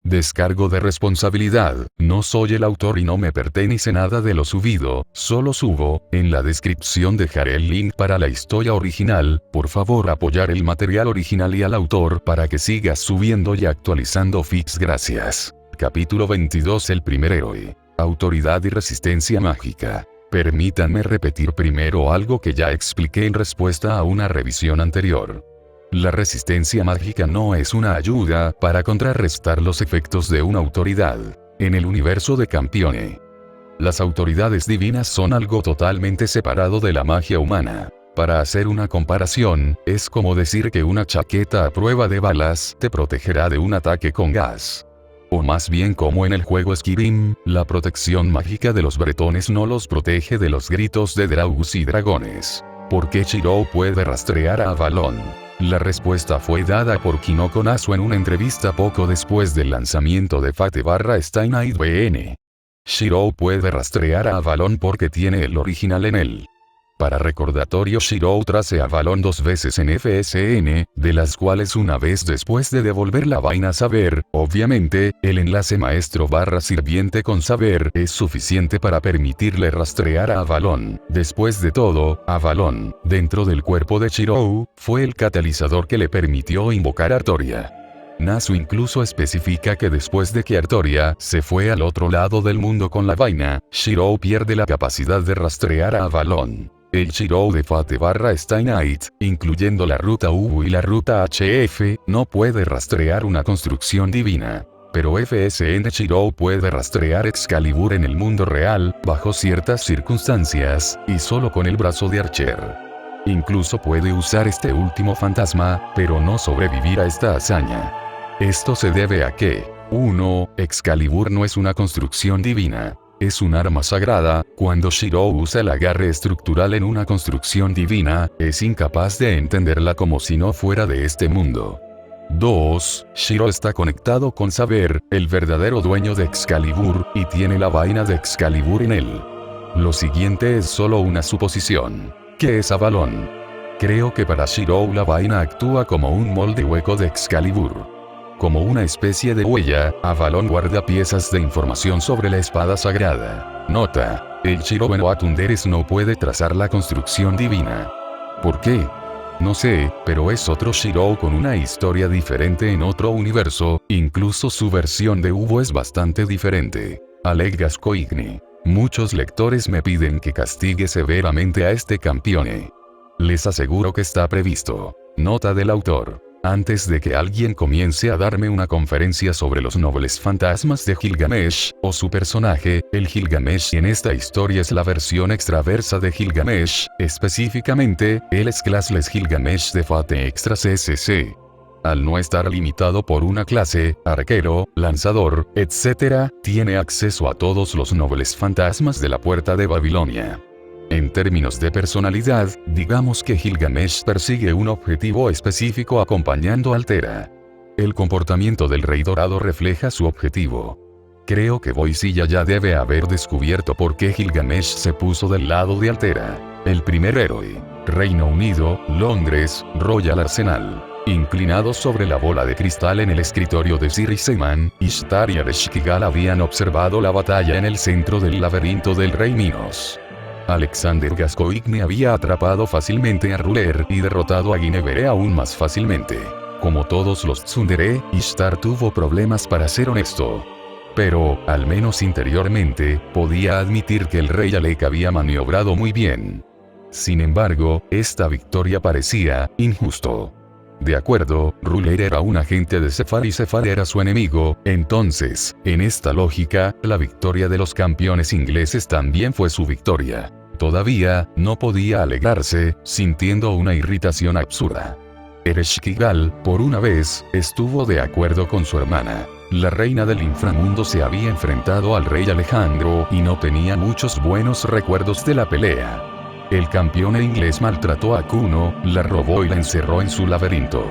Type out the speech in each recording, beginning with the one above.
Descargo de responsabilidad, no soy el autor y no me pertenece nada de lo subido, solo subo, en la descripción dejaré el link para la historia original, por favor apoyar el material original y al autor para que sigas subiendo y actualizando fics gracias. Capítulo 22 El primer héroe. Autoridad y resistencia mágica. Permítanme repetir primero algo que ya expliqué en respuesta a una revisión anterior. La resistencia mágica no es una ayuda para contrarrestar los efectos de una autoridad. En el universo de Campione, las autoridades divinas son algo totalmente separado de la magia humana. Para hacer una comparación, es como decir que una chaqueta a prueba de balas te protegerá de un ataque con gas. O más bien como en el juego Skyrim, la protección mágica de los bretones no los protege de los gritos de Draugs y dragones. ¿Por qué Shirou puede rastrear a Avalon? La respuesta fue dada por Kinoko Nasu en una entrevista poco después del lanzamiento de Fate/Stay Night BN. Shirou puede rastrear a Avalon porque tiene el original en él. Para recordatorio, Shirou trace a Avalon 2 veces en FSN, de las cuales una vez después de devolver la vaina Saber. Obviamente, el enlace maestro/sirviente con Saber es suficiente para permitirle rastrear a Avalon. Después de todo, Avalon, dentro del cuerpo de Shirou, fue el catalizador que le permitió invocar a Artoria. Nasu incluso especifica que después de que Artoria se fue al otro lado del mundo con la vaina, Shirou pierde la capacidad de rastrear a Avalon. El Shirou de Fate/Stay Night, incluyendo la ruta U y la ruta HF, no puede rastrear una construcción divina. Pero FSN Shirou puede rastrear Excalibur en el mundo real, bajo ciertas circunstancias, y solo con el brazo de Archer. Incluso puede usar este último fantasma, pero no sobrevivir a esta hazaña. Esto se debe a que, 1. Excalibur no es una construcción divina. Es un arma sagrada. Cuando Shirou usa el agarre estructural en una construcción divina, es incapaz de entenderla como si no fuera de este mundo. 2. Shirou está conectado con Saber, el verdadero dueño de Excalibur, y tiene la vaina de Excalibur en él. Lo siguiente es solo una suposición. ¿Qué es Avalon? Creo que para Shirou la vaina actúa como un molde hueco de Excalibur. Como una especie de huella, Avalon guarda piezas de información sobre la espada sagrada. Nota: el Shirou en Watunderes no puede trazar la construcción divina. ¿Por qué? No sé, pero es otro Shirou con una historia diferente en otro universo, incluso su versión de Ubo es bastante diferente. Alega Scoigne. Muchos lectores me piden que castigue severamente a este Campione. Les aseguro que está previsto. Nota del autor. Antes de que alguien comience a darme una conferencia sobre los nobles fantasmas de Gilgamesh, o su personaje, el Gilgamesh en esta historia es la versión extraversa de Gilgamesh, específicamente, él es classless Gilgamesh de Fate Extra CCC. Al no estar limitado por una clase, arquero, lanzador, etc., tiene acceso a todos los nobles fantasmas de la Puerta de Babilonia. En términos de personalidad, digamos que Gilgamesh persigue un objetivo específico acompañando a Altera. El comportamiento del Rey Dorado refleja su objetivo. Creo que Boisilla ya debe haber descubierto por qué Gilgamesh se puso del lado de Altera. El primer héroe. Reino Unido, Londres, Royal Arsenal. Inclinados sobre la bola de cristal en el escritorio de Sir Seaman, Ishtar y Ereshkigal habían observado la batalla en el centro del laberinto del Rey Minos. Alexander Gascoigne había atrapado fácilmente a Ruler y derrotado a Guinevere aún más fácilmente. Como todos los tsundere, Ishtar tuvo problemas para ser honesto. Pero, al menos interiormente, podía admitir que el rey Alec había maniobrado muy bien. Sin embargo, esta victoria parecía injusto. De acuerdo, Ruler era un agente de Sephar y Sephar era su enemigo, entonces, en esta lógica, la victoria de los campeones ingleses también fue su victoria. Todavía, no podía alegrarse, sintiendo una irritación absurda. Ereshkigal, por una vez, estuvo de acuerdo con su hermana. La reina del inframundo se había enfrentado al rey Alejandro y no tenía muchos buenos recuerdos de la pelea. El campeón inglés maltrató a Kuno, la robó y la encerró en su laberinto.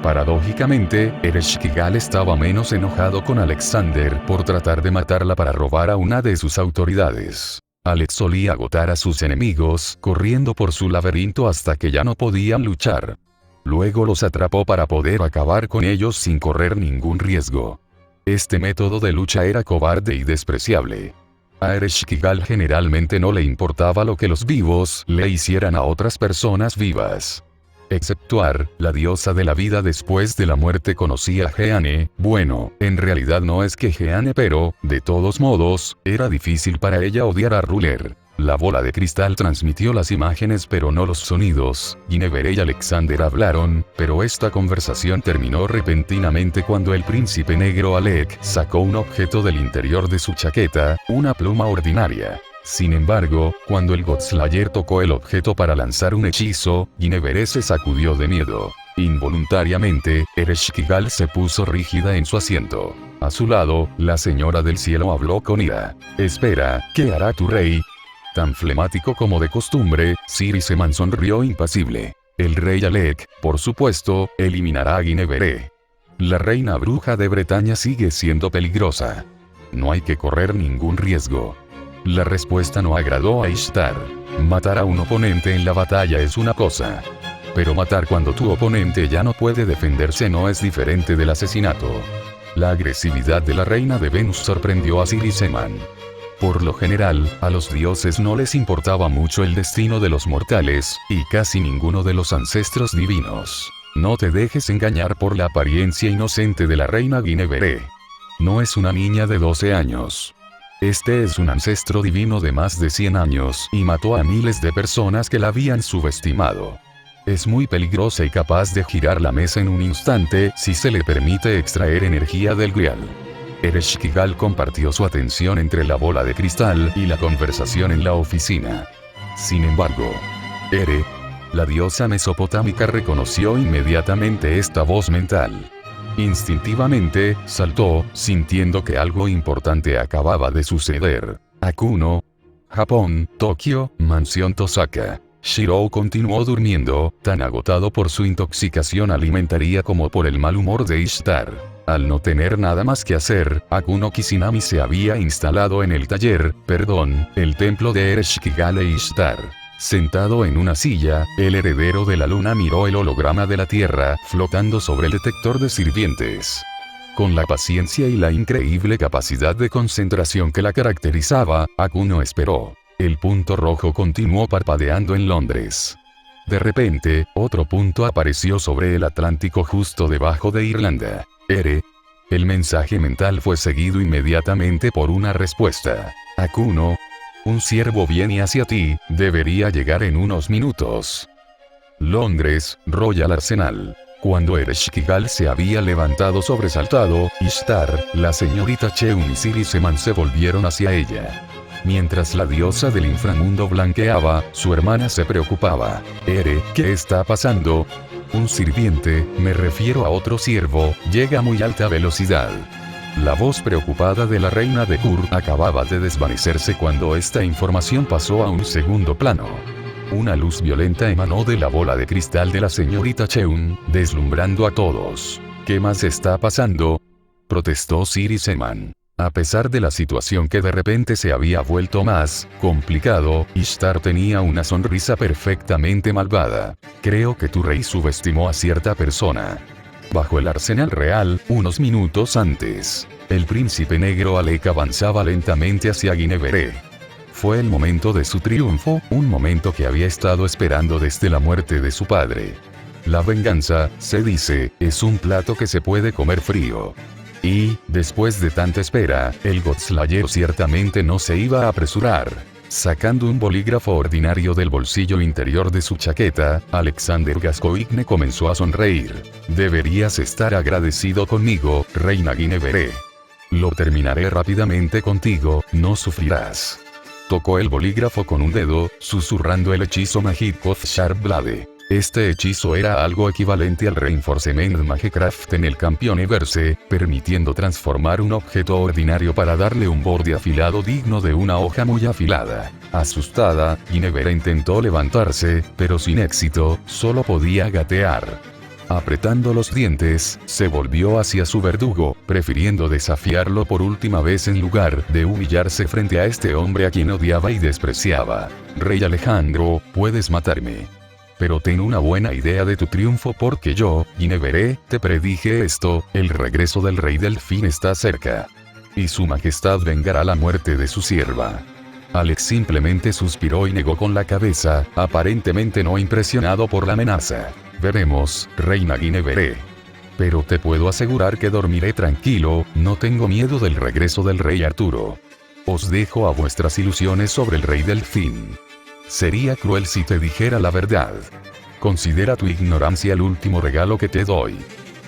Paradójicamente, Ereshkigal estaba menos enojado con Alexander por tratar de matarla para robar a una de sus autoridades. Alex solía agotar a sus enemigos corriendo por su laberinto hasta que ya no podían luchar. Luego los atrapó para poder acabar con ellos sin correr ningún riesgo. Este método de lucha era cobarde y despreciable. A Ereshkigal generalmente no le importaba lo que los vivos le hicieran a otras personas vivas. Exceptuar, la diosa de la vida después de la muerte conocía a Jeanne. Bueno, en realidad no es que Jeanne, pero, de todos modos, era difícil para ella odiar a Ruler. La bola de cristal transmitió las imágenes pero no los sonidos. Guinevere y Alexander hablaron, pero esta conversación terminó repentinamente cuando el príncipe negro Alec sacó un objeto del interior de su chaqueta, una pluma ordinaria. Sin embargo, cuando el Godslayer tocó el objeto para lanzar un hechizo, Guinevere se sacudió de miedo. Involuntariamente, Ereshkigal se puso rígida en su asiento. A su lado, la señora del cielo habló con ira. «Espera, ¿qué hará tu rey?» Tan flemático como de costumbre, Siriseman sonrió impasible. El rey Alec, por supuesto, eliminará a Guinevere. La reina bruja de Bretaña sigue siendo peligrosa. No hay que correr ningún riesgo. La respuesta no agradó a Ishtar. Matar a un oponente en la batalla es una cosa. Pero matar cuando tu oponente ya no puede defenderse no es diferente del asesinato. La agresividad de la reina de Venus sorprendió a Siriseman. Por lo general, a los dioses no les importaba mucho el destino de los mortales, y casi ninguno de los ancestros divinos. No te dejes engañar por la apariencia inocente de la reina Guinevere. No es una niña de 12 años. Este es un ancestro divino de más de 100 años y mató a miles de personas que la habían subestimado. Es muy peligrosa y capaz de girar la mesa en un instante si se le permite extraer energía del Grial. Ereshkigal compartió su atención entre la bola de cristal y la conversación en la oficina. Sin embargo, Ere, la diosa mesopotámica, reconoció inmediatamente esta voz mental. Instintivamente, saltó, sintiendo que algo importante acababa de suceder. Akuno, Japón, Tokio, Mansión Tosaka. Shirou continuó durmiendo, tan agotado por su intoxicación alimentaria como por el mal humor de Ishtar. Al no tener nada más que hacer, Akuno Kisinami se había instalado en el el templo de Ereshkigal e Ishtar. Sentado en una silla, el heredero de la luna miró el holograma de la Tierra, flotando sobre el detector de sirvientes. Con la paciencia y la increíble capacidad de concentración que la caracterizaba, Akuno esperó. El punto rojo continuó parpadeando en Londres. De repente, otro punto apareció sobre el Atlántico justo debajo de Irlanda. Ere. El mensaje mental fue seguido inmediatamente por una respuesta. Akuno. Un ciervo viene hacia ti, debería llegar en unos minutos. Londres, Royal Arsenal. Cuando Ereshkigal se había levantado sobresaltado, Ishtar, la señorita Cheun y Siriseman se volvieron hacia ella. Mientras la diosa del inframundo blanqueaba, su hermana se preocupaba. Ere, ¿qué está pasando? Un sirviente, me refiero a otro siervo, llega a muy alta velocidad. La voz preocupada de la reina de Kur acababa de desvanecerse cuando esta información pasó a un segundo plano. Una luz violenta emanó de la bola de cristal de la señorita Cheun, deslumbrando a todos. ¿Qué más está pasando?, protestó Siriseman. A pesar de la situación que de repente se había vuelto más complicado, Ishtar tenía una sonrisa perfectamente malvada. Creo que tu rey subestimó a cierta persona. Bajo el arsenal real, unos minutos antes, el príncipe negro Alec avanzaba lentamente hacia Guinevere. Fue el momento de su triunfo, un momento que había estado esperando desde la muerte de su padre. La venganza, se dice, es un plato que se puede comer frío. Y, después de tanta espera, el Godslayer ciertamente no se iba a apresurar. Sacando un bolígrafo ordinario del bolsillo interior de su chaqueta, Alexander Gascoigne comenzó a sonreír. Deberías estar agradecido conmigo, reina Guinevere. Lo terminaré rápidamente contigo, no sufrirás. Tocó el bolígrafo con un dedo, susurrando el hechizo Magikoth Sharp Blade. Este hechizo era algo equivalente al Reinforcement Magecraft en el campeón Everse, permitiendo transformar un objeto ordinario para darle un borde afilado digno de una hoja muy afilada. Asustada, Guinevere intentó levantarse, pero sin éxito, solo podía gatear. Apretando los dientes, se volvió hacia su verdugo, prefiriendo desafiarlo por última vez en lugar de humillarse frente a este hombre a quien odiaba y despreciaba. Rey Alejandro, puedes matarme. Pero ten una buena idea de tu triunfo porque yo, Guinevere, te predije esto, el regreso del rey Delfín está cerca. Y su majestad vengará la muerte de su sierva. Alex simplemente suspiró y negó con la cabeza, aparentemente no impresionado por la amenaza. Veremos, reina Guinevere. Pero te puedo asegurar que dormiré tranquilo, no tengo miedo del regreso del rey Arturo. Os dejo a vuestras ilusiones sobre el rey Delfín. Sería cruel si te dijera la verdad. Considera tu ignorancia el último regalo que te doy.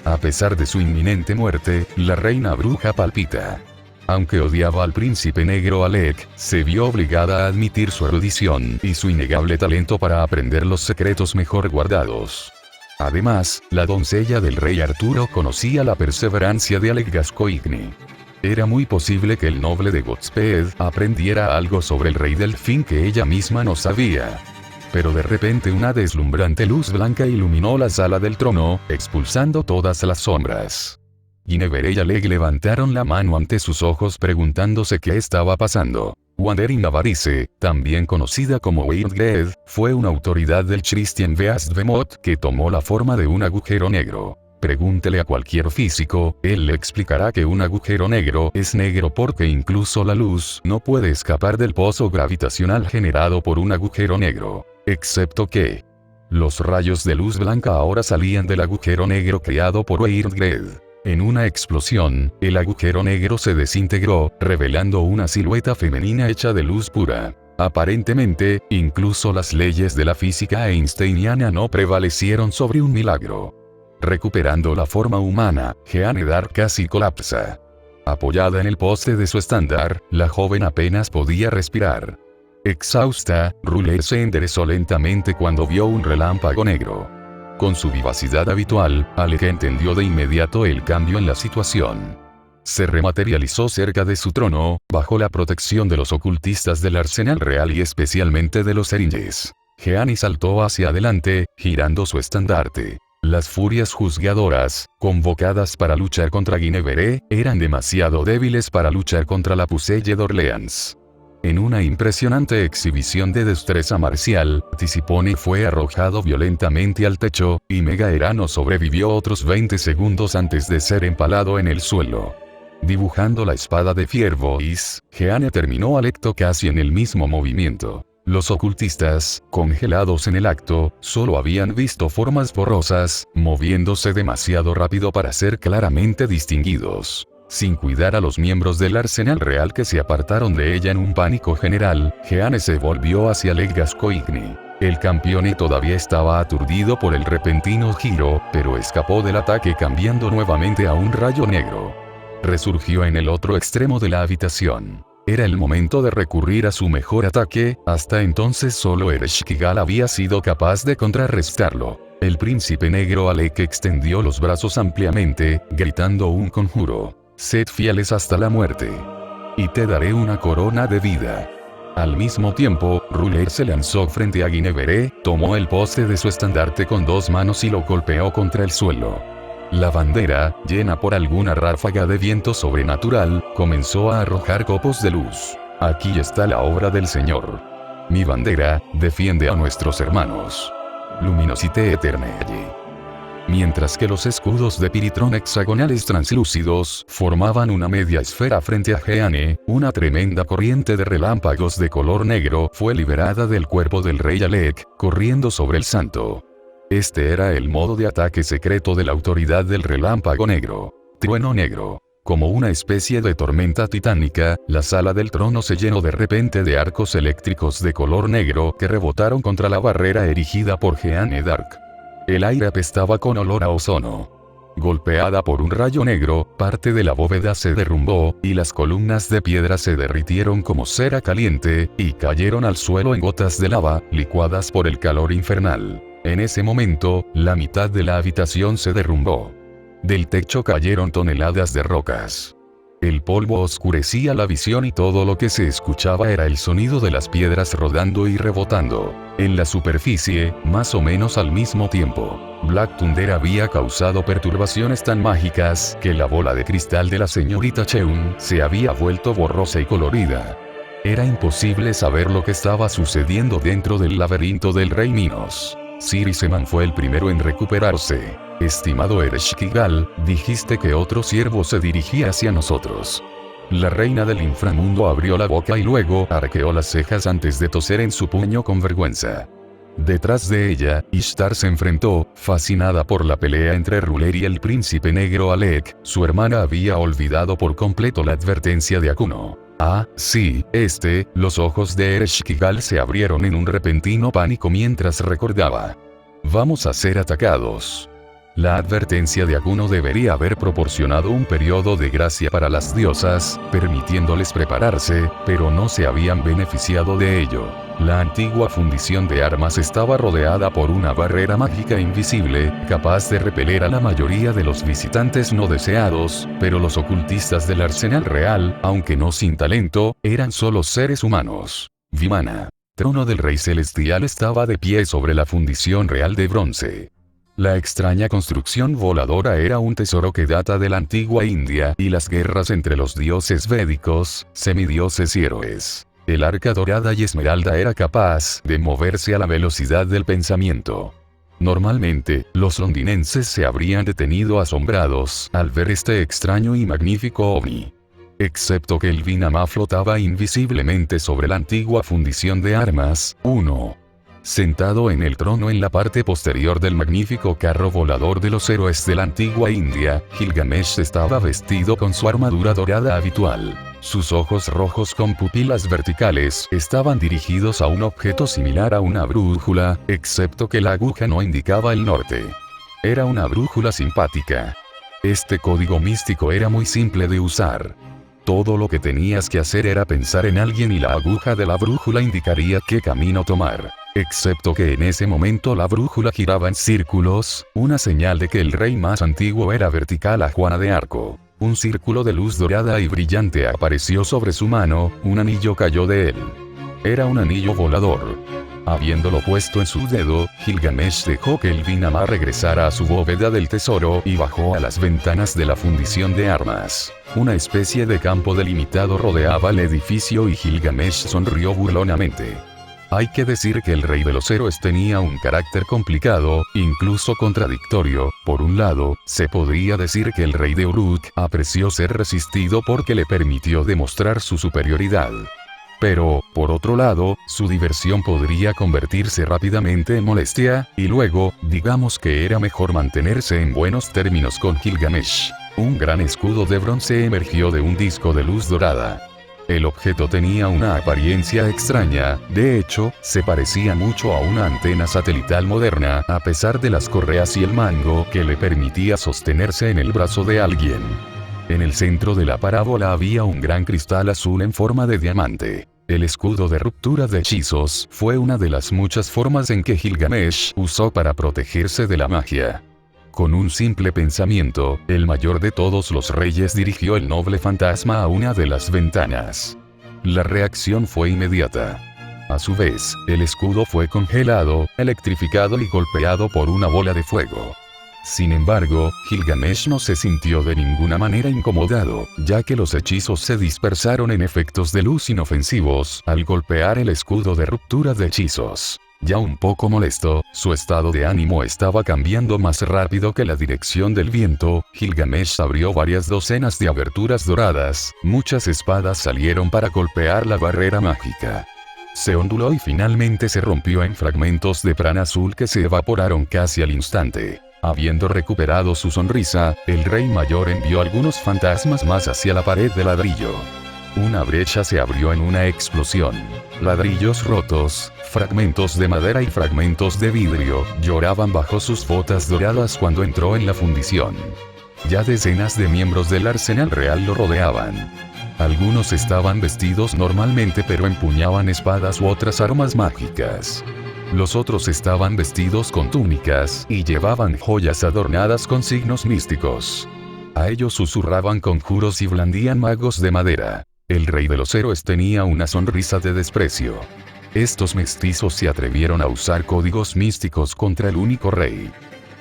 A pesar de su inminente muerte, la reina bruja palpita. Aunque odiaba al príncipe negro Alec, se vio obligada a admitir su erudición y su innegable talento para aprender los secretos mejor guardados. Además, la doncella del rey Arturo conocía la perseverancia de Alec Gascoigne. Era muy posible que el noble de Godspeed aprendiera algo sobre el rey Delfín que ella misma no sabía. Pero de repente una deslumbrante luz blanca iluminó la sala del trono, expulsando todas las sombras. Guinevere y Alec levantaron la mano ante sus ojos preguntándose qué estaba pasando. Wanderin Avarice, también conocida como Weirdgled, fue una autoridad del Christian Beast que tomó la forma de un agujero negro. Pregúntele a cualquier físico, él le explicará que un agujero negro es negro porque incluso la luz no puede escapar del pozo gravitacional generado por un agujero negro. Excepto que los rayos de luz blanca ahora salían del agujero negro creado por Weirdgled. En una explosión, el agujero negro se desintegró, revelando una silueta femenina hecha de luz pura. Aparentemente, incluso las leyes de la física einsteiniana no prevalecieron sobre un milagro. Recuperando la forma humana, Jeanne d'Arc casi colapsa. Apoyada en el poste de su estándar, la joven apenas podía respirar. Exhausta, Ruler se enderezó lentamente cuando vio un relámpago negro. Con su vivacidad habitual, Alec entendió de inmediato el cambio en la situación. Se rematerializó cerca de su trono, bajo la protección de los ocultistas del Arsenal Real y especialmente de los Eringes. Jeanne saltó hacia adelante, girando su estandarte. Las furias juzgadoras, convocadas para luchar contra Guinevere, eran demasiado débiles para luchar contra la Pucelle d'Orleans. En una impresionante exhibición de destreza marcial, Tisipone fue arrojado violentamente al techo, y Megaherano sobrevivió otros 20 segundos antes de ser empalado en el suelo. Dibujando la espada de Fierbois, Jeanne terminó Alecto casi en el mismo movimiento. Los ocultistas, congelados en el acto, solo habían visto formas borrosas, moviéndose demasiado rápido para ser claramente distinguidos. Sin cuidar a los miembros del Arsenal Real que se apartaron de ella en un pánico general, Jeanne se volvió hacia Alec Gascoigne. El campeón todavía estaba aturdido por el repentino giro, pero escapó del ataque cambiando nuevamente a un rayo negro. Resurgió en el otro extremo de la habitación. Era el momento de recurrir a su mejor ataque, hasta entonces solo Ereshkigal había sido capaz de contrarrestarlo. El príncipe negro Alec extendió los brazos ampliamente, gritando un conjuro. Sed fieles hasta la muerte. Y te daré una corona de vida. Al mismo tiempo, Ruler se lanzó frente a Guinevere, tomó el poste de su estandarte con dos manos y lo golpeó contra el suelo. La bandera, llena por alguna ráfaga de viento sobrenatural, comenzó a arrojar copos de luz. Aquí está la obra del Señor. Mi bandera, defiende a nuestros hermanos. Luminosité Eternelle. Mientras que los escudos de Piritrón hexagonales translúcidos formaban una media esfera frente a Jeanne, una tremenda corriente de relámpagos de color negro fue liberada del cuerpo del rey Alec, corriendo sobre el santo. Este era el modo de ataque secreto de la autoridad del relámpago negro. Trueno negro. Como una especie de tormenta titánica, la sala del trono se llenó de repente de arcos eléctricos de color negro que rebotaron contra la barrera erigida por Jeanne d'Arc. El aire apestaba con olor a ozono. Golpeada por un rayo negro, parte de la bóveda se derrumbó, y las columnas de piedra se derritieron como cera caliente, y cayeron al suelo en gotas de lava, licuadas por el calor infernal. En ese momento, la mitad de la habitación se derrumbó. Del techo cayeron toneladas de rocas. El polvo oscurecía la visión y todo lo que se escuchaba era el sonido de las piedras rodando y rebotando. En la superficie, más o menos al mismo tiempo, Black Thunder había causado perturbaciones tan mágicas que la bola de cristal de la señorita Cheung se había vuelto borrosa y colorida. Era imposible saber lo que estaba sucediendo dentro del laberinto del Rey Minos. Siriseman fue el primero en recuperarse. Estimado Ereshkigal, dijiste que otro siervo se dirigía hacia nosotros. La reina del inframundo abrió la boca y luego arqueó las cejas antes de toser en su puño con vergüenza. Detrás de ella, Ishtar se enfrentó, fascinada por la pelea entre Ruler y el príncipe negro Alec. Su hermana había olvidado por completo la advertencia de Akuno. Ah, sí, los ojos de Ereshkigal se abrieron en un repentino pánico mientras recordaba. Vamos a ser atacados. La advertencia de Akuno debería haber proporcionado un periodo de gracia para las diosas, permitiéndoles prepararse, pero no se habían beneficiado de ello. La antigua fundición de armas estaba rodeada por una barrera mágica invisible, capaz de repeler a la mayoría de los visitantes no deseados, pero los ocultistas del arsenal real, aunque no sin talento, eran solo seres humanos. Vimana. Trono del Rey Celestial estaba de pie sobre la fundición real de bronce. La extraña construcción voladora era un tesoro que data de la antigua India y las guerras entre los dioses védicos, semidioses y héroes. El arca dorada y esmeralda era capaz de moverse a la velocidad del pensamiento. Normalmente, los londinenses se habrían detenido asombrados al ver este extraño y magnífico ovni. Excepto que el Vinama flotaba invisiblemente sobre la antigua fundición de armas. Sentado en el trono en la parte posterior del magnífico carro volador de los héroes de la antigua India, Gilgamesh estaba vestido con su armadura dorada habitual. Sus ojos rojos con pupilas verticales estaban dirigidos a un objeto similar a una brújula, excepto que la aguja no indicaba el norte. Era una brújula simpática. Este código místico era muy simple de usar. Todo lo que tenías que hacer era pensar en alguien y la aguja de la brújula indicaría qué camino tomar. Excepto que en ese momento la brújula giraba en círculos, una señal de que el rey más antiguo era vertical a Juana de Arco. Un círculo de luz dorada y brillante apareció sobre su mano, un anillo cayó de él. Era un anillo volador. Habiéndolo puesto en su dedo, Gilgamesh dejó que el Vinama regresara a su bóveda del tesoro y bajó a las ventanas de la fundición de armas. Una especie de campo delimitado rodeaba el edificio y Gilgamesh sonrió burlonamente. Hay que decir que el rey de los héroes tenía un carácter complicado, incluso contradictorio. Por un lado, se podría decir que el rey de Uruk apreció ser resistido porque le permitió demostrar su superioridad. Pero, por otro lado, su diversión podría convertirse rápidamente en molestia, y luego, digamos que era mejor mantenerse en buenos términos con Gilgamesh. Un gran escudo de bronce emergió de un disco de luz dorada. El objeto tenía una apariencia extraña, de hecho, se parecía mucho a una antena satelital moderna, a pesar de las correas y el mango que le permitía sostenerse en el brazo de alguien. En el centro de la parábola había un gran cristal azul en forma de diamante. El escudo de ruptura de hechizos fue una de las muchas formas en que Gilgamesh usó para protegerse de la magia. Con un simple pensamiento, el mayor de todos los reyes dirigió el noble fantasma a una de las ventanas. La reacción fue inmediata. A su vez, el escudo fue congelado, electrificado y golpeado por una bola de fuego. Sin embargo, Gilgamesh no se sintió de ninguna manera incomodado, ya que los hechizos se dispersaron en efectos de luz inofensivos al golpear el escudo de ruptura de hechizos. Ya un poco molesto, su estado de ánimo estaba cambiando más rápido que la dirección del viento. Gilgamesh abrió varias docenas de aberturas doradas, muchas espadas salieron para golpear la barrera mágica. Se onduló y finalmente se rompió en fragmentos de prana azul que se evaporaron casi al instante. Habiendo recuperado su sonrisa, el rey mayor envió algunos fantasmas más hacia la pared de ladrillo. Una brecha se abrió en una explosión. Ladrillos rotos, fragmentos de madera y fragmentos de vidrio lloraban bajo sus botas doradas cuando entró en la fundición. Ya decenas de miembros del arsenal real lo rodeaban. Algunos estaban vestidos normalmente pero empuñaban espadas u otras armas mágicas. Los otros estaban vestidos con túnicas y llevaban joyas adornadas con signos místicos. A ellos susurraban conjuros y blandían magos de madera. El rey de los héroes tenía una sonrisa de desprecio. Estos mestizos se atrevieron a usar códigos místicos contra el único rey.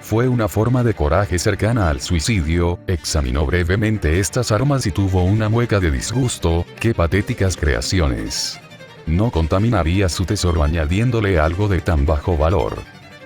Fue una forma de coraje cercana al suicidio. Examinó brevemente estas armas y tuvo una mueca de disgusto. ¡Qué patéticas creaciones! No contaminaría su tesoro añadiéndole algo de tan bajo valor.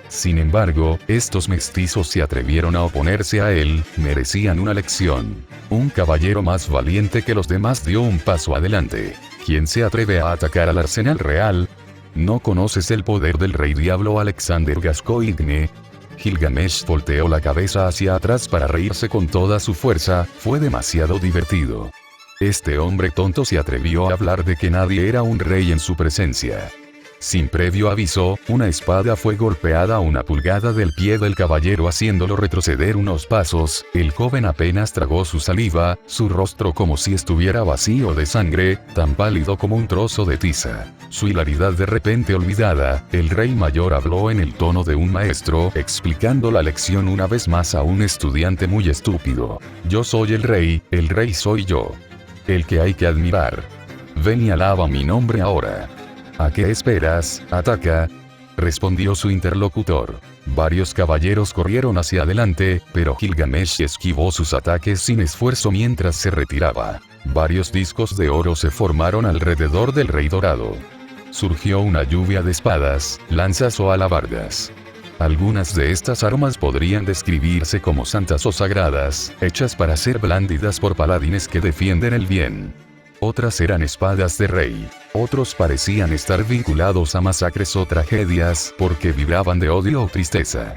Sin embargo, estos mestizos se atrevieron a oponerse a él, merecían una lección. Un caballero más valiente que los demás dio un paso adelante. ¿Quién se atreve a atacar al arsenal real? ¿No conoces el poder del rey diablo Alexander Gascoigne? Gilgamesh volteó la cabeza hacia atrás para reírse con toda su fuerza, fue demasiado divertido. Este hombre tonto se atrevió a hablar de que nadie era un rey en su presencia. Sin previo aviso, una espada fue golpeada a una pulgada del pie del caballero haciéndolo retroceder unos pasos, el joven apenas tragó su saliva, su rostro como si estuviera vacío de sangre, tan pálido como un trozo de tiza. Su hilaridad de repente olvidada, el rey mayor habló en el tono de un maestro, explicando la lección una vez más a un estudiante muy estúpido. Yo soy el rey soy yo. El que hay que admirar. Ven y alaba mi nombre ahora. ¿A qué esperas? Ataca, respondió su interlocutor. Varios caballeros corrieron hacia adelante, pero Gilgamesh esquivó sus ataques sin esfuerzo mientras se retiraba. Varios discos de oro se formaron alrededor del rey dorado. Surgió una lluvia de espadas, lanzas o alabardas. Algunas de estas armas podrían describirse como santas o sagradas, hechas para ser blandidas por paladines que defienden el bien. Otras eran espadas de rey. Otros parecían estar vinculados a masacres o tragedias porque vibraban de odio o tristeza.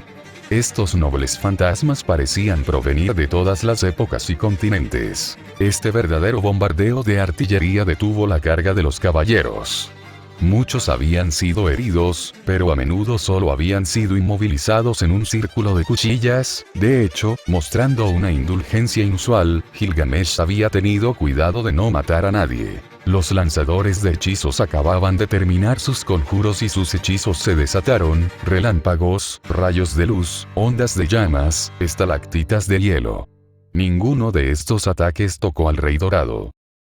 Estos nobles fantasmas parecían provenir de todas las épocas y continentes. Este verdadero bombardeo de artillería detuvo la carga de los caballeros. Muchos habían sido heridos, pero a menudo solo habían sido inmovilizados en un círculo de cuchillas. De hecho, mostrando una indulgencia inusual, Gilgamesh había tenido cuidado de no matar a nadie. Los lanzadores de hechizos acababan de terminar sus conjuros y sus hechizos se desataron, relámpagos, rayos de luz, ondas de llamas, estalactitas de hielo. Ninguno de estos ataques tocó al rey dorado.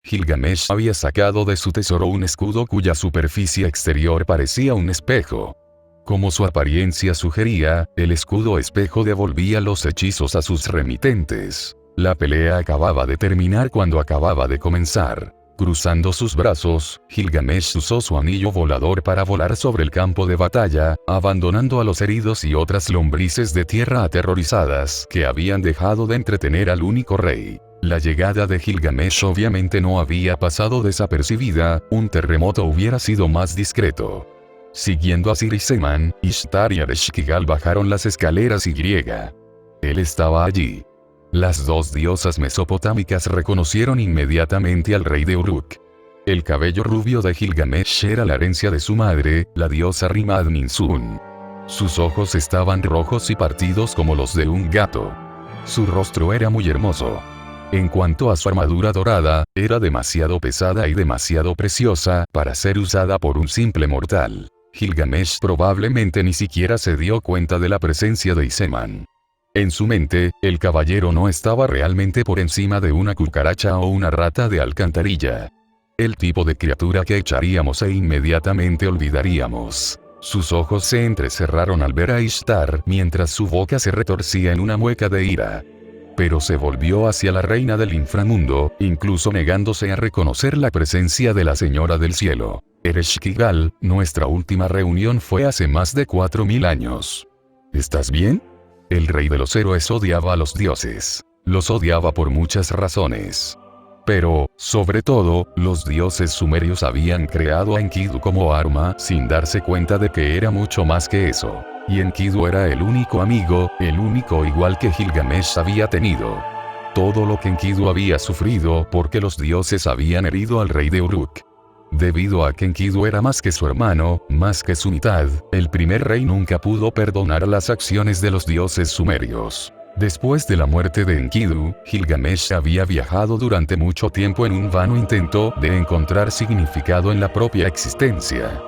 Gilgamesh había sacado de su tesoro un escudo cuya superficie exterior parecía un espejo. Como su apariencia sugería, el escudo espejo devolvía los hechizos a sus remitentes. La pelea acababa de terminar cuando acababa de comenzar. Cruzando sus brazos, Gilgamesh usó su anillo volador para volar sobre el campo de batalla, abandonando a los heridos y otras lombrices de tierra aterrorizadas que habían dejado de entretener al único rey. La llegada de Gilgamesh obviamente no había pasado desapercibida, un terremoto hubiera sido más discreto. Siguiendo a Siriseman, Ishtar y Ereshkigal bajaron las escaleras y él estaba allí. Las dos diosas mesopotámicas reconocieron inmediatamente al rey de Uruk. El cabello rubio de Gilgamesh era la herencia de su madre, la diosa Rimadninsun. Sus ojos estaban rojos y partidos como los de un gato. Su rostro era muy hermoso. En cuanto a su armadura dorada, era demasiado pesada y demasiado preciosa para ser usada por un simple mortal. Gilgamesh probablemente ni siquiera se dio cuenta de la presencia de Iseman. En su mente, el caballero no estaba realmente por encima de una cucaracha o una rata de alcantarilla. El tipo de criatura que echaríamos e inmediatamente olvidaríamos. Sus ojos se entrecerraron al ver a Ishtar mientras su boca se retorcía en una mueca de ira. Pero se volvió hacia la reina del inframundo, incluso negándose a reconocer la presencia de la señora del cielo. Ereshkigal, nuestra última reunión fue hace más de 4000 años. ¿Estás bien? El rey de los héroes odiaba a los dioses. Los odiaba por muchas razones. Pero, sobre todo, los dioses sumerios habían creado a Enkidu como arma sin darse cuenta de que era mucho más que eso. Y Enkidu era el único amigo, el único igual que Gilgamesh había tenido. Todo lo que Enkidu había sufrido porque los dioses habían herido al rey de Uruk. Debido a que Enkidu era más que su hermano, más que su mitad, el primer rey nunca pudo perdonar las acciones de los dioses sumerios. Después de la muerte de Enkidu, Gilgamesh había viajado durante mucho tiempo en un vano intento de encontrar significado en la propia existencia.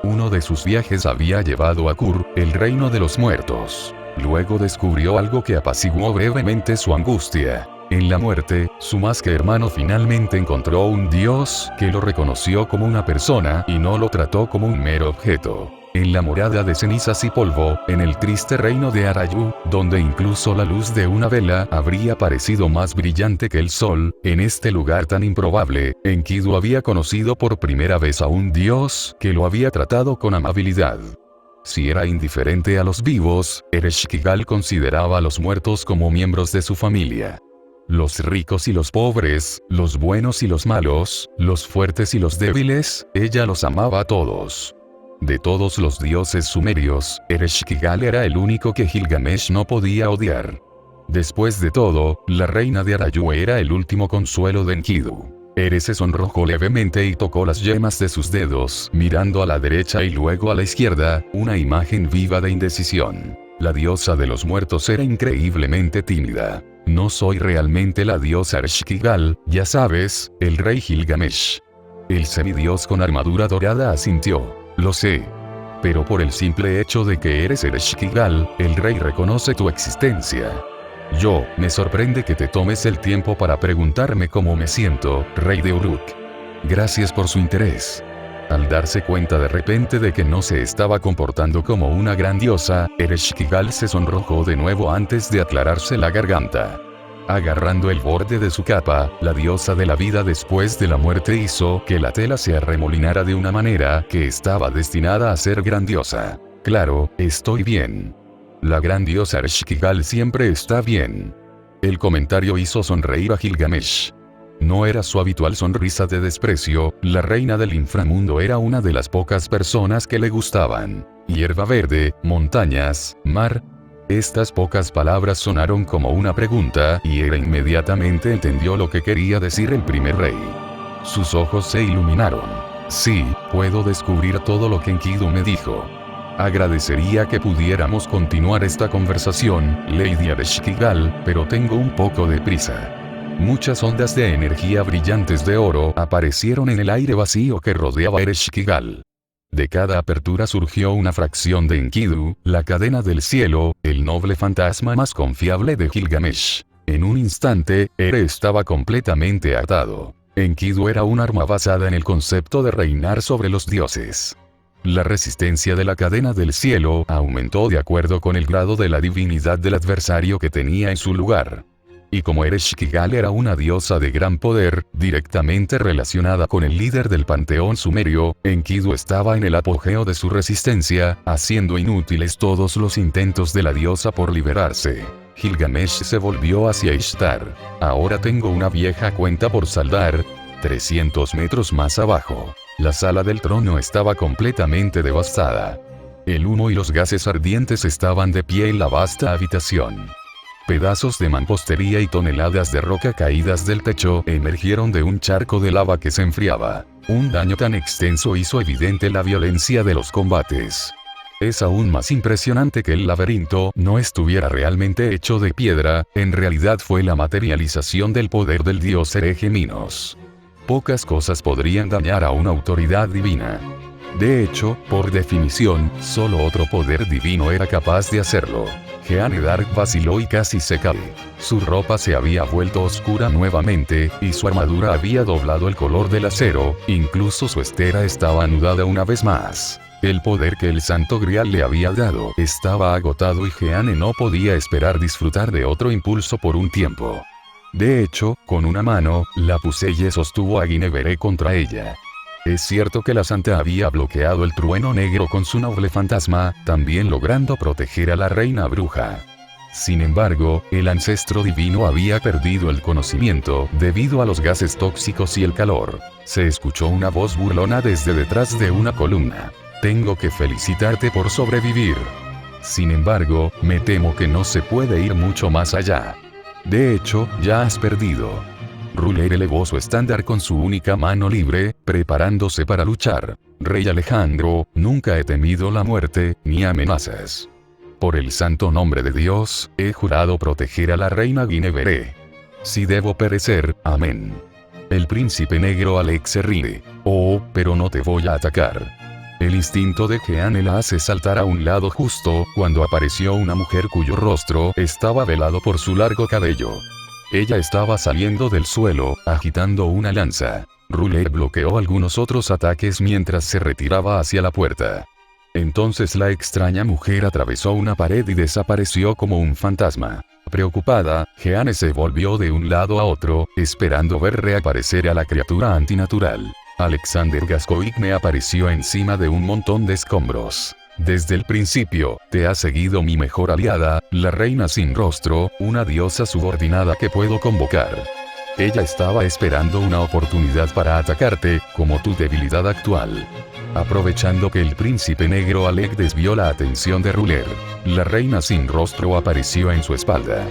Uno de sus viajes había llevado a Kur, el reino de los muertos. Luego descubrió algo que apaciguó brevemente su angustia. En la muerte, su más que hermano finalmente encontró un dios que lo reconoció como una persona y no lo trató como un mero objeto. En la morada de cenizas y polvo, en el triste reino de Arayu, donde incluso la luz de una vela habría parecido más brillante que el sol, en este lugar tan improbable, Enkidu había conocido por primera vez a un dios que lo había tratado con amabilidad. Si era indiferente a los vivos, Ereshkigal consideraba a los muertos como miembros de su familia. Los ricos y los pobres, los buenos y los malos, los fuertes y los débiles, ella los amaba a todos. De todos los dioses sumerios, Ereshkigal era el único que Gilgamesh no podía odiar. Después de todo, la reina de Arayu era el último consuelo de Enkidu. Ere se sonrojó levemente y tocó las yemas de sus dedos, mirando a la derecha y luego a la izquierda, una imagen viva de indecisión. La diosa de los muertos era increíblemente tímida. No soy realmente la diosa Ereshkigal, ya sabes, el rey Gilgamesh. El semidios con armadura dorada asintió. Lo sé. Pero por el simple hecho de que eres Ereshkigal, el rey reconoce tu existencia. Me sorprende que te tomes el tiempo para preguntarme cómo me siento, rey de Uruk. Gracias por su interés. Al darse cuenta de repente de que no se estaba comportando como una gran diosa, Ereshkigal se sonrojó de nuevo antes de aclararse la garganta. Agarrando el borde de su capa, la diosa de la vida después de la muerte hizo que la tela se arremolinara de una manera que estaba destinada a ser grandiosa. Claro, estoy bien. La gran diosa Ereshkigal siempre está bien. El comentario hizo sonreír a Gilgamesh. No era su habitual sonrisa de desprecio, la reina del inframundo era una de las pocas personas que le gustaban. Hierba verde, montañas, mar. Estas pocas palabras sonaron como una pregunta y Ere inmediatamente entendió lo que quería decir el primer rey. Sus ojos se iluminaron. Sí, puedo descubrir todo lo que Enkidu me dijo. Agradecería que pudiéramos continuar esta conversación, Lady Ereshkigal, pero tengo un poco de prisa. Muchas ondas de energía brillantes de oro aparecieron en el aire vacío que rodeaba Ereshkigal. De cada apertura surgió una fracción de Enkidu, la cadena del cielo, el noble fantasma más confiable de Gilgamesh. En un instante, Ere estaba completamente atado. Enkidu era un arma basada en el concepto de reinar sobre los dioses. La resistencia de la cadena del cielo aumentó de acuerdo con el grado de la divinidad del adversario que tenía en su lugar. Y como Ereshkigal era una diosa de gran poder, directamente relacionada con el líder del panteón sumerio, Enkidu estaba en el apogeo de su resistencia, haciendo inútiles todos los intentos de la diosa por liberarse. Gilgamesh se volvió hacia Ishtar. Ahora tengo una vieja cuenta por saldar. 300 metros más abajo. La sala del trono estaba completamente devastada. El humo y los gases ardientes estaban de pie en la vasta habitación. Pedazos de mampostería y toneladas de roca caídas del techo emergieron de un charco de lava que se enfriaba. Un daño tan extenso hizo evidente la violencia de los combates. Es aún más impresionante que el laberinto no estuviera realmente hecho de piedra, en realidad fue la materialización del poder del dios hereje Minos. Pocas cosas podrían dañar a una autoridad divina. De hecho, por definición, solo otro poder divino era capaz de hacerlo. Jeanne vaciló y casi se cae. Su ropa se había vuelto oscura nuevamente, y su armadura había doblado el color del acero, incluso su estera estaba anudada una vez más. El poder que el Santo Grial le había dado estaba agotado y Jeanne no podía esperar disfrutar de otro impulso por un tiempo. De hecho, con una mano, la Puselle sostuvo a Guinevere contra ella. Es cierto que la santa había bloqueado el trueno negro con su noble fantasma, también logrando proteger a la reina bruja. Sin embargo, el ancestro divino había perdido el conocimiento debido a los gases tóxicos y el calor. Se escuchó una voz burlona desde detrás de una columna. Tengo que felicitarte por sobrevivir. Sin embargo, me temo que no se puede ir mucho más allá. De hecho, ya has perdido. Ruler elevó su estándar con su única mano libre, preparándose para luchar. Rey Alejandro, nunca he temido la muerte, ni amenazas. Por el santo nombre de Dios, he jurado proteger a la reina Guinevere. Si debo perecer, amén. El príncipe negro Alex se ríe. Oh, pero no te voy a atacar. El instinto de Jeanne la hace saltar a un lado justo cuando apareció una mujer cuyo rostro estaba velado por su largo cabello. Ella estaba saliendo del suelo, agitando una lanza. Ruler bloqueó algunos otros ataques mientras se retiraba hacia la puerta. Entonces la extraña mujer atravesó una pared y desapareció como un fantasma. Preocupada, Jeanne se volvió de un lado a otro, esperando ver reaparecer a la criatura antinatural. Alexander Gascoigne apareció encima de un montón de escombros. Desde el principio, te ha seguido mi mejor aliada, la reina sin rostro, una diosa subordinada que puedo convocar. Ella estaba esperando una oportunidad para atacarte, como tu debilidad actual. Aprovechando que el príncipe negro Alec desvió la atención de Ruler, la reina sin rostro apareció en su espalda.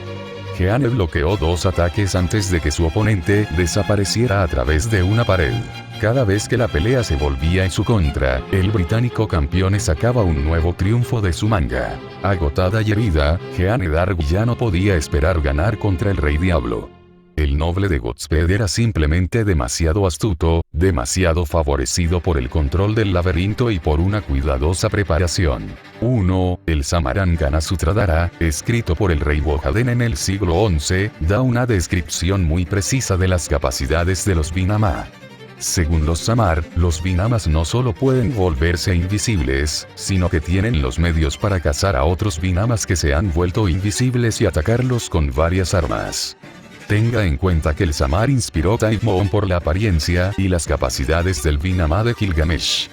Jeanne bloqueó 2 ataques antes de que su oponente desapareciera a través de una pared. Cada vez que la pelea se volvía en su contra, el británico campeón sacaba un nuevo triunfo de su manga. Agotada y herida, Jeanne d'Arc ya no podía esperar ganar contra el Rey Diablo. El noble de Godspell era simplemente demasiado astuto, demasiado favorecido por el control del laberinto y por una cuidadosa preparación. 1. El Samarangana Sutradhara, escrito por el rey Bohaden en el siglo XI, da una descripción muy precisa de las capacidades de los Vinama. Según los Samar, los Vinamas no solo pueden volverse invisibles, sino que tienen los medios para cazar a otros Vinamas que se han vuelto invisibles y atacarlos con varias armas. Tenga en cuenta que el Samar inspiró Type Moon por la apariencia y las capacidades del Vinama de Gilgamesh.